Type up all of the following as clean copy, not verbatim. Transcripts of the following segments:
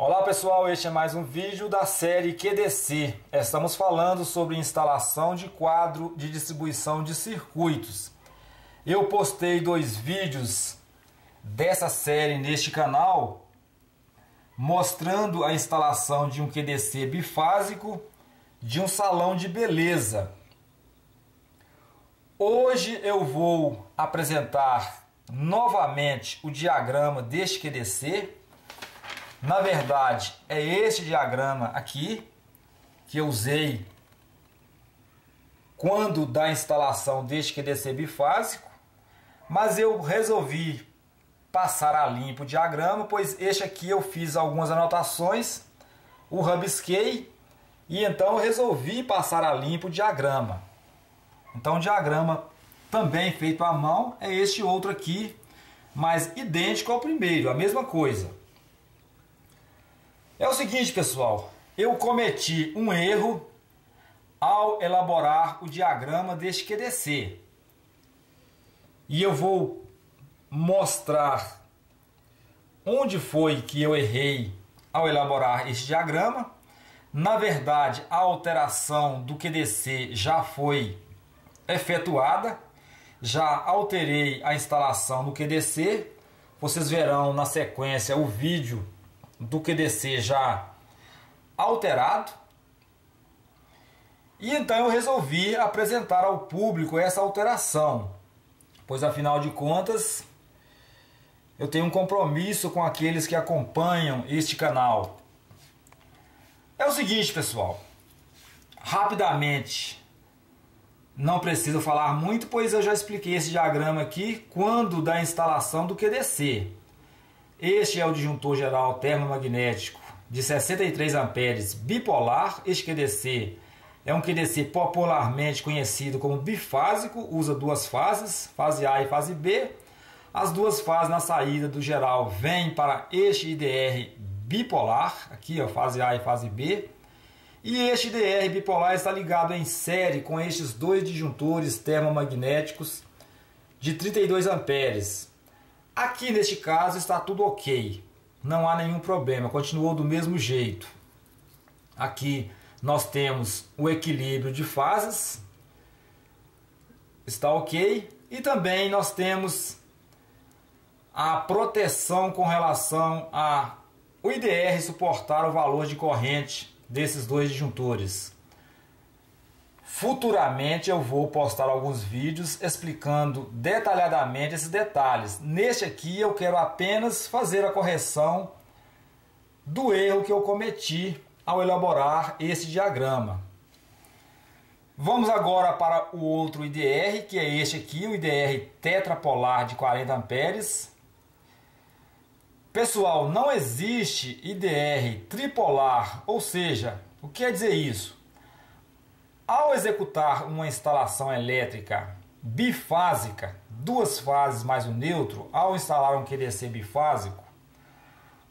Olá pessoal, este é mais um vídeo da série QDC. Estamos falando sobre instalação de quadro de distribuição de circuitos. Eu postei 2 vídeos dessa série neste canal, mostrando a instalação de um QDC bifásico de um salão de beleza. Hoje eu vou apresentar novamente o diagrama deste QDC. Na verdade, é este diagrama aqui que eu usei quando da instalação deste QDC bifásico, mas eu resolvi passar a limpo o diagrama, pois este aqui eu fiz algumas anotações, o rabisquei e então eu resolvi passar a limpo o diagrama. Então o diagrama também feito à mão é este outro aqui, mas idêntico ao primeiro, a mesma coisa. É o seguinte, pessoal, eu cometi um erro ao elaborar o diagrama deste QDC. E eu vou mostrar onde foi que eu errei ao elaborar este diagrama. Na verdade, a alteração do QDC já foi efetuada. Já alterei a instalação do QDC. Vocês verão na sequência o vídeo do QDC já alterado. E então eu resolvi apresentar ao público essa alteração, pois afinal de contas eu tenho um compromisso com aqueles que acompanham este canal. É o seguinte, pessoal, rapidamente, não preciso falar muito, pois eu já expliquei esse diagrama aqui quando da instalação do QDC. Este é o disjuntor geral termomagnético de 63 amperes bipolar. Este QDC é um QDC popularmente conhecido como bifásico, usa 2 fases, fase A e fase B. As 2 fases na saída do geral vêm para este IDR bipolar, aqui ó, fase A e fase B. E este IDR bipolar está ligado em série com estes 2 disjuntores termomagnéticos de 32 amperes. Aqui neste caso está tudo ok, não há nenhum problema, continuou do mesmo jeito. Aqui nós temos o equilíbrio de fases, está ok, e também nós temos a proteção com relação a o IDR suportar o valor de corrente desses 2 disjuntores. Futuramente eu vou postar alguns vídeos explicando detalhadamente esses detalhes. Neste aqui eu quero apenas fazer a correção do erro que eu cometi ao elaborar esse diagrama. Vamos agora para o outro IDR, que é este aqui, o IDR tetrapolar de 40 amperes. Pessoal, não existe IDR tripolar, ou seja, o que quer dizer isso? Ao executar uma instalação elétrica bifásica, 2 fases mais o neutro, ao instalar um QDC bifásico,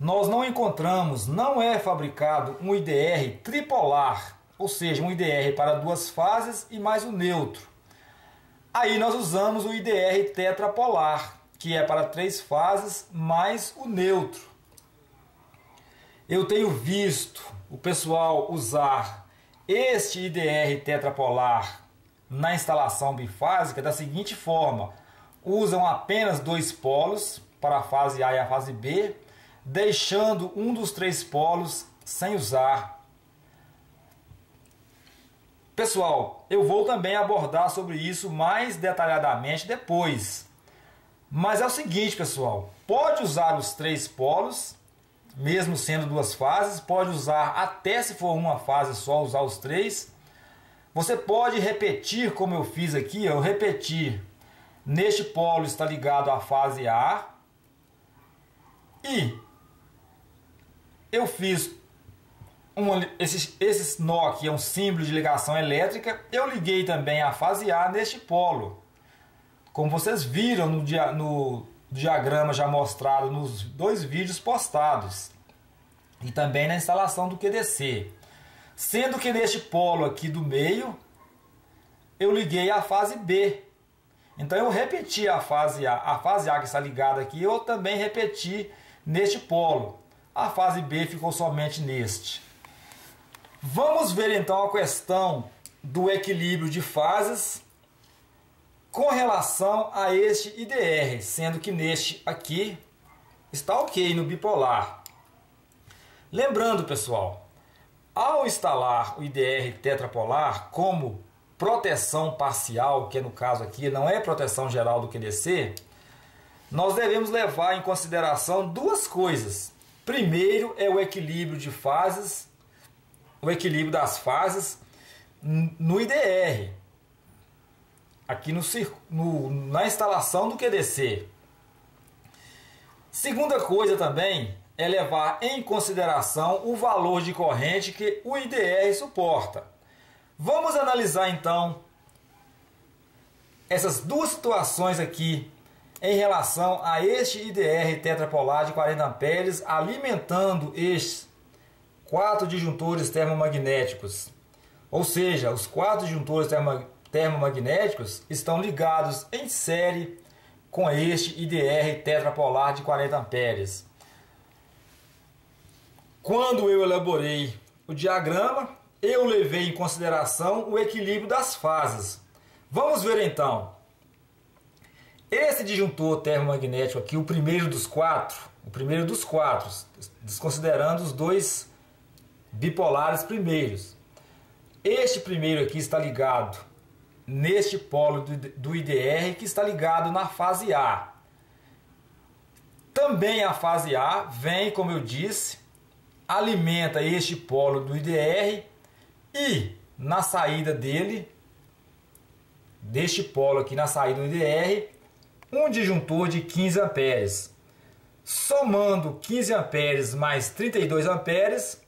nós não encontramos, não é fabricado um IDR tripolar, ou seja, um IDR para 2 fases e mais o neutro. Aí nós usamos o IDR tetrapolar, que é para 3 fases mais o neutro. Eu tenho visto o pessoal usar este IDR tetrapolar na instalação bifásica da seguinte forma: usam apenas 2 polos para a fase A e a fase B, deixando um dos 3 polos sem usar. Pessoal, eu vou também abordar sobre isso mais detalhadamente depois. Mas é o seguinte, pessoal, pode usar os 3 polos, mesmo sendo 2 fases, pode usar até, se for uma fase só, usar os 3. Você pode repetir como eu fiz aqui, eu repeti. Neste polo está ligado à fase A. E eu fiz esse nó aqui é um símbolo de ligação elétrica. Eu liguei também a fase A neste polo. Como vocês viram no diagrama já mostrado nos 2 vídeos postados e também na instalação do QDC, sendo que neste polo aqui do meio eu liguei a fase B. Então eu repeti a fase A que está ligada aqui, eu também repeti neste polo. a fase B ficou somente neste. Vamos ver então a questão do equilíbrio de fases com relação a este IDR, sendo que neste aqui está ok no bipolar. Lembrando, pessoal, ao instalar o IDR tetrapolar como proteção parcial, que no caso aqui não é proteção geral do QDC, nós devemos levar em consideração duas coisas. Primeiro é o equilíbrio de fases, o equilíbrio das fases no IDR, aqui na instalação do QDC. Segunda coisa também é levar em consideração o valor de corrente que o IDR suporta. Vamos analisar então essas duas situações aqui em relação a este IDR tetrapolar de 40 amperes alimentando estes 4 disjuntores termomagnéticos. Ou seja, os 4 disjuntores termomagnéticos estão ligados em série com este IDR tetrapolar de 40 amperes. Quando eu elaborei o diagrama, eu levei em consideração o equilíbrio das fases. Vamos ver então. Esse disjuntor termomagnético aqui, o primeiro dos quatro, desconsiderando os dois bipolares primeiros. Este primeiro aqui está ligado neste polo do IDR que está ligado na fase A. Também a fase A vem, como eu disse, alimenta este polo do IDR e na saída dele, deste polo aqui na saída do IDR, um disjuntor de 15 amperes. Somando 15 amperes mais 32 amperes,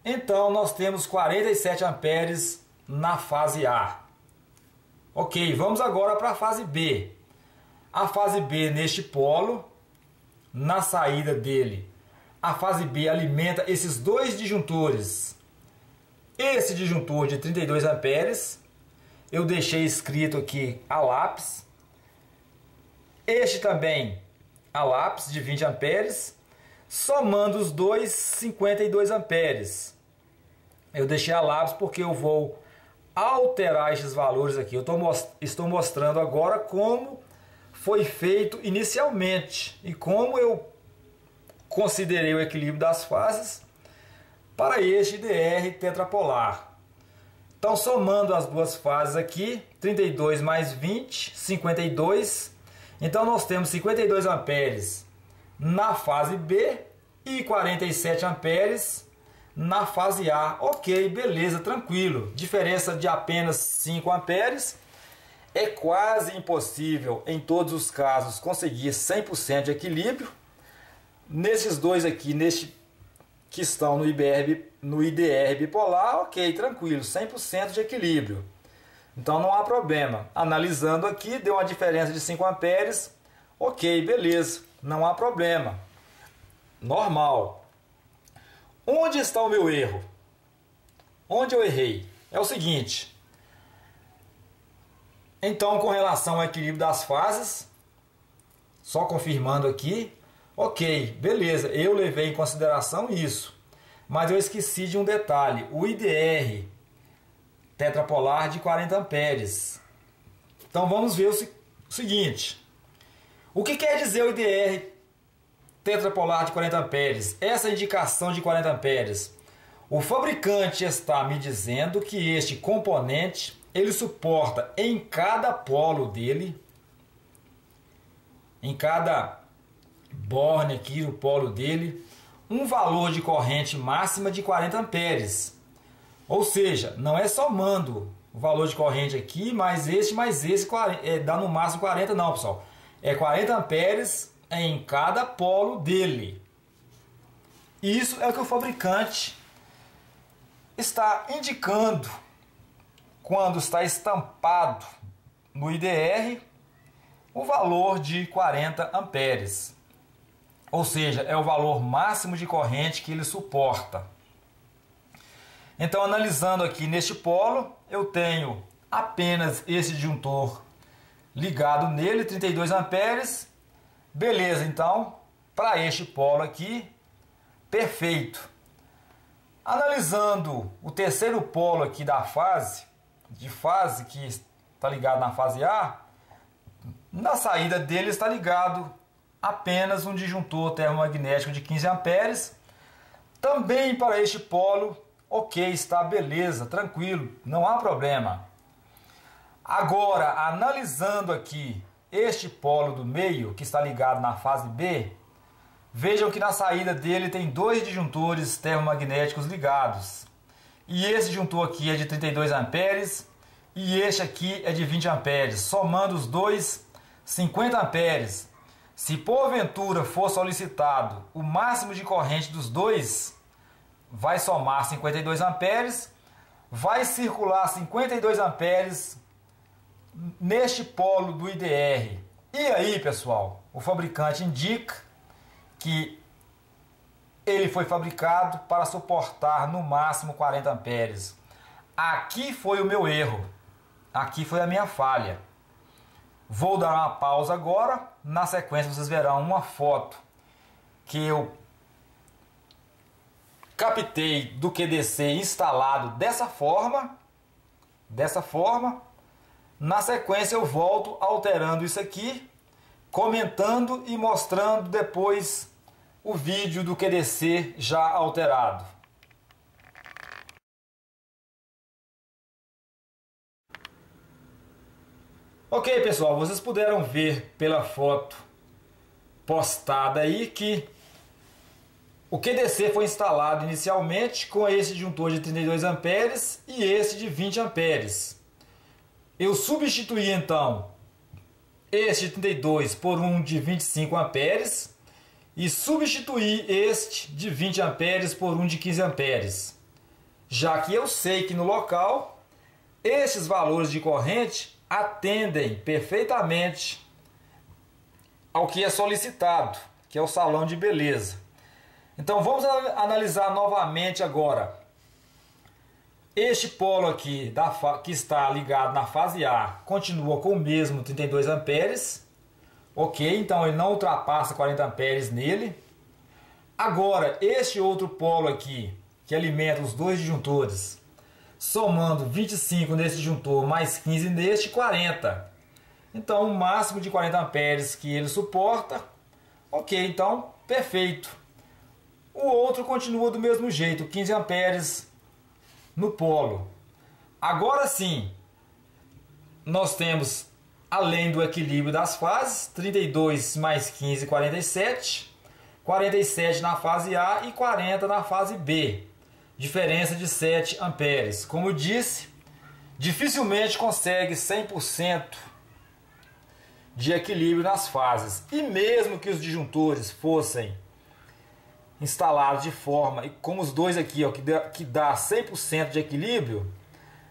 então nós temos 47 amperes na fase A. Ok, vamos agora para a fase B. A fase B neste polo, na saída dele, a fase B alimenta esses dois disjuntores. Esse disjuntor de 32 amperes, eu deixei escrito aqui a lápis. Este também a lápis de 20 amperes, somando os dois 52 amperes. Eu deixei a lápis porque eu vou alterar estes valores aqui. Eu estou mostrando agora como foi feito inicialmente e como eu considerei o equilíbrio das fases para este IDR tetrapolar. Então, somando as duas fases aqui, 32 mais 20, 52. Então, nós temos 52 amperes na fase B e 47 amperes na fase A. Ok, beleza, tranquilo. Diferença de apenas 5 amperes. É quase impossível, em todos os casos, conseguir 100% de equilíbrio. Nesses dois aqui, que estão no IDR bipolar, ok, tranquilo, 100% de equilíbrio. Então não há problema. Analisando aqui, deu uma diferença de 5 amperes. Ok, beleza, não há problema. Normal. Onde está o meu erro? Onde eu errei? É o seguinte. Então, com relação ao equilíbrio das fases, só confirmando aqui, ok, beleza, eu levei em consideração isso. Mas eu esqueci de um detalhe. O IDR tetrapolar de 40 amperes. Então vamos ver o seguinte. O que quer dizer o IDR tetrapolar de 40 amperes? Essa indicação de 40 amperes. O fabricante está me dizendo que este componente ele suporta em cada polo dele, em cada borne aqui no polo dele, um valor de corrente máxima de 40 amperes. Ou seja, não é somando o valor de corrente aqui, mais esse, dá no máximo 40, não, pessoal. É 40 amperes em cada polo dele. Isso é o que o fabricante está indicando quando está estampado no IDR o valor de 40 amperes. Ou seja, é o valor máximo de corrente que ele suporta. Então, analisando aqui neste polo, eu tenho apenas esse disjuntor ligado nele, 32 amperes. Beleza, então, para este polo aqui, perfeito. Analisando o terceiro polo aqui da fase, que está ligado na fase A, na saída dele está ligado apenas um disjuntor termomagnético de 15 amperes. Também para este polo, ok, está beleza, tranquilo, não há problema. Agora, analisando aqui este polo do meio, que está ligado na fase B, vejam que na saída dele tem dois disjuntores termomagnéticos ligados. E esse disjuntor aqui é de 32 amperes e este aqui é de 20 amperes. Somando os dois, 50 amperes. Se porventura for solicitado o máximo de corrente dos dois, vai somar 52 amperes, vai circular 52 amperes neste polo do IDR. E aí, pessoal, o fabricante indica que ele foi fabricado para suportar no máximo 40 amperes. Aqui foi o meu erro, aqui foi a minha falha. Vou dar uma pausa agora, na sequência vocês verão uma foto que eu captei do QDC instalado dessa forma. Na sequência eu volto alterando isso aqui, comentando e mostrando depois o vídeo do QDC já alterado. Ok, pessoal, vocês puderam ver pela foto postada aí que o QDC foi instalado inicialmente com esse disjuntor de 32 amperes e esse de 20 amperes. Eu substituí então este de 32 por um de 25 amperes e substituí este de 20 amperes por um de 15 amperes, já que eu sei que no local esses valores de corrente atendem perfeitamente ao que é solicitado, que é o salão de beleza. Então vamos analisar novamente agora este polo aqui que está ligado na fase A, continua com o mesmo 32 amperes, ok, então ele não ultrapassa 40 amperes nele. Agora este outro polo aqui que alimenta os dois disjuntores, somando 25 nesse disjuntor mais 15 neste, 40. Então o máximo de 40 amperes que ele suporta, ok, então perfeito. O outro continua do mesmo jeito, 15 amperes no polo. Agora sim, nós temos, além do equilíbrio das fases, 32 mais 15, 47. 47 na fase A e 40 na fase B. Diferença de 7 amperes. Como eu disse, dificilmente consegue 100% de equilíbrio nas fases. E mesmo que os disjuntores fossem instalados de forma, e como os dois aqui, ó, que dá 100% de equilíbrio,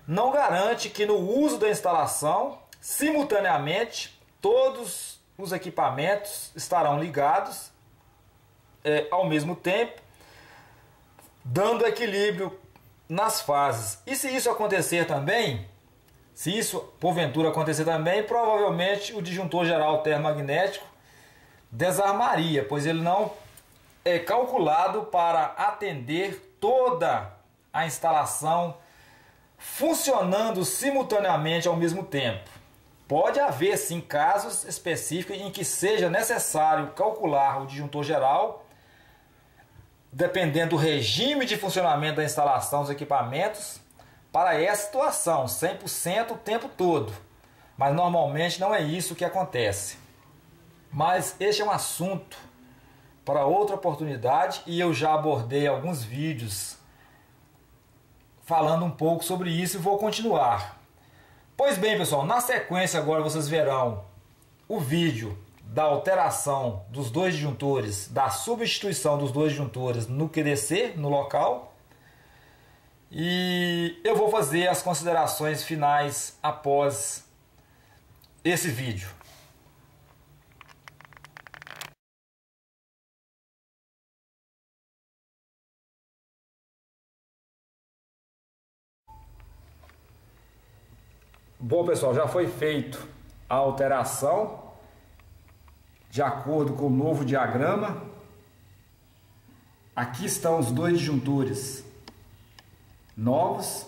não garante que no uso da instalação, simultaneamente, todos os equipamentos estarão ligados ao mesmo tempo, dando equilíbrio nas fases. E se isso acontecer também, se isso porventura acontecer também, provavelmente o disjuntor geral termomagnético desarmaria, pois ele não é calculado para atender toda a instalação funcionando simultaneamente ao mesmo tempo. Pode haver sim casos específicos em que seja necessário calcular o disjuntor geral, dependendo do regime de funcionamento da instalação dos equipamentos, para essa situação, 100% o tempo todo. Mas normalmente não é isso que acontece. Mas este é um assunto para outra oportunidade e eu já abordei alguns vídeos falando um pouco sobre isso e vou continuar. Pois bem, pessoal, na sequência agora vocês verão o vídeo da alteração dos dois disjuntores, da substituição dos dois disjuntores no QDC, no local. E eu vou fazer as considerações finais após esse vídeo. Bom, pessoal, já foi feito a alteração de acordo com o novo diagrama. aqui estão os dois disjuntores novos,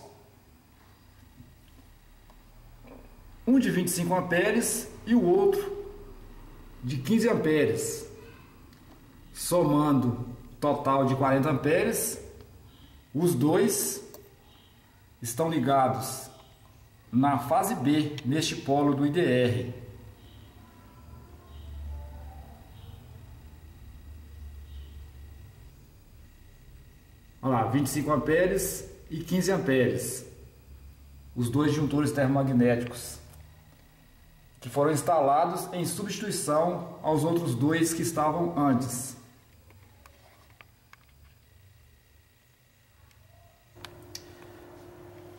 um de 25 amperes e o outro de 15 amperes, somando total de 40 amperes. Os dois estão ligados na fase B, neste polo do IDR. Olha lá, 25 amperes e 15 amperes. Os dois disjuntores termomagnéticos que foram instalados em substituição aos outros dois que estavam antes.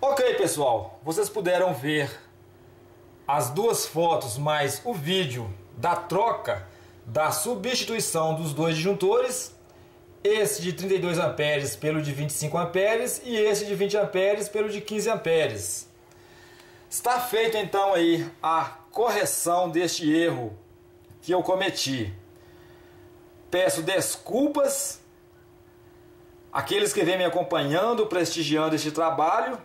Ok, pessoal, vocês puderam ver as duas fotos mais o vídeo da troca, da substituição dos dois disjuntores, esse de 32 amperes pelo de 25 amperes e esse de 20 amperes pelo de 15 amperes. Está feito então aí a correção deste erro que eu cometi. Peço desculpas àqueles que vêm me acompanhando, prestigiando este trabalho.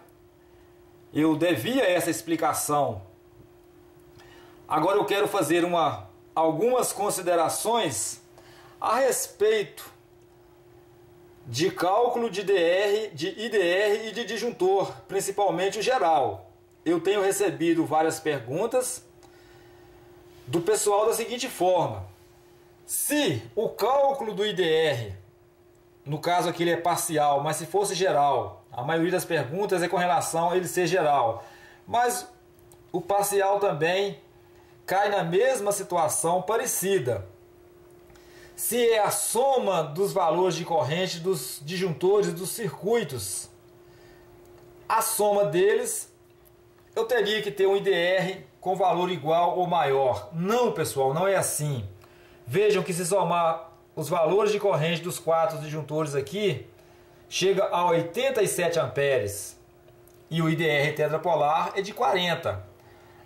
Eu devia essa explicação. Agora eu quero fazer algumas considerações a respeito de cálculo de IDR e de disjuntor, principalmente o geral. Eu tenho recebido várias perguntas do pessoal da seguinte forma: se o cálculo do IDR, no caso aqui ele é parcial, mas se fosse geral, a maioria das perguntas é com relação a ele ser geral, mas o parcial também cai na mesma situação parecida. Se é a soma dos valores de corrente dos disjuntores e dos circuitos, a soma deles, eu teria que ter um IDR com valor igual ou maior. Não, pessoal, não é assim. Vejam que se somar os valores de corrente dos quatro disjuntores aqui, chega a 87 amperes. E o IDR tetrapolar é de 40.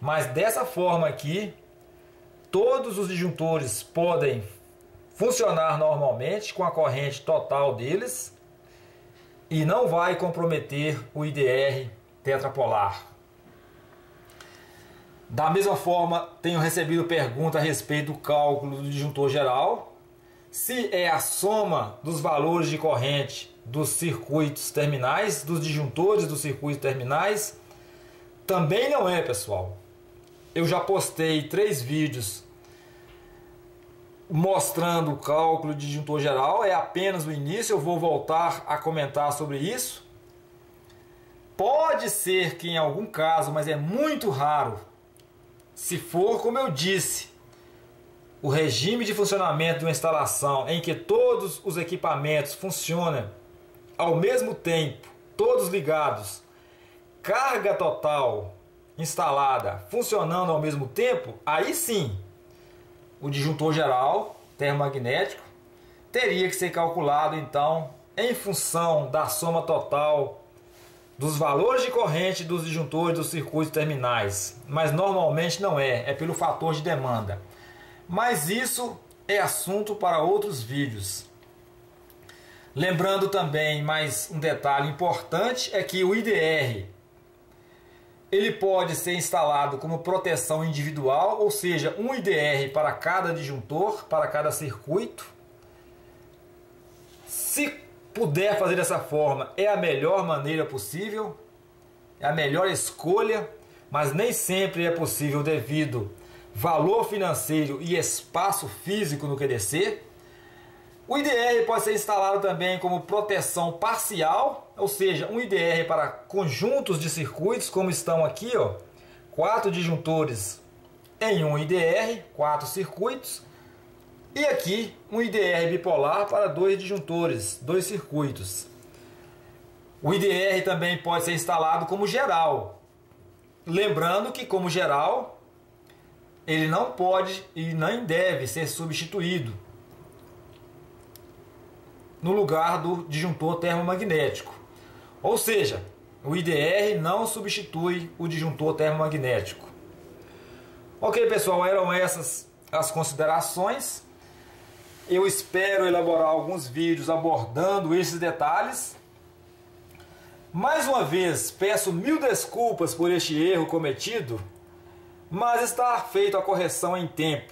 Mas dessa forma aqui, todos os disjuntores podem funcionar normalmente com a corrente total deles e não vai comprometer o IDR tetrapolar. Da mesma forma, tenho recebido pergunta a respeito do cálculo do disjuntor geral. Se é a soma dos valores de corrente dos circuitos terminais, dos disjuntores dos circuitos terminais, também não é, pessoal. Eu já postei 3 vídeos mostrando o cálculo de disjuntor geral, é apenas o início, eu vou voltar a comentar sobre isso. Pode ser que em algum caso, mas é muito raro, se for, como eu disse, o regime de funcionamento de uma instalação em que todos os equipamentos funcionam ao mesmo tempo, todos ligados, carga total instalada funcionando ao mesmo tempo, aí sim, o disjuntor geral termomagnético teria que ser calculado então em função da soma total dos valores de corrente dos disjuntores dos circuitos terminais, mas normalmente não é pelo fator de demanda. Mas isso é assunto para outros vídeos. Lembrando também mais um detalhe importante, é que o IDR ele pode ser instalado como proteção individual, ou seja, um IDR para cada disjuntor, para cada circuito. Se puder fazer dessa forma, é a melhor maneira possível, é a melhor escolha, mas nem sempre é possível devido valor financeiro e espaço físico no QDC. O IDR pode ser instalado também como proteção parcial, ou seja, um IDR para conjuntos de circuitos, como estão aqui, 4 disjuntores em um IDR, 4 circuitos, e aqui um IDR bipolar para 2 disjuntores, 2 circuitos. O IDR também pode ser instalado como geral, lembrando que como geral ele não pode e nem deve ser substituído no lugar do disjuntor termomagnético. Ou seja, o IDR não substitui o disjuntor termomagnético. Ok, pessoal, eram essas as considerações. Eu espero elaborar alguns vídeos abordando esses detalhes. Mais uma vez, peço mil desculpas por este erro cometido, mas está feita a correção em tempo.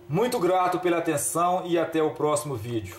Muito grato pela atenção e até o próximo vídeo.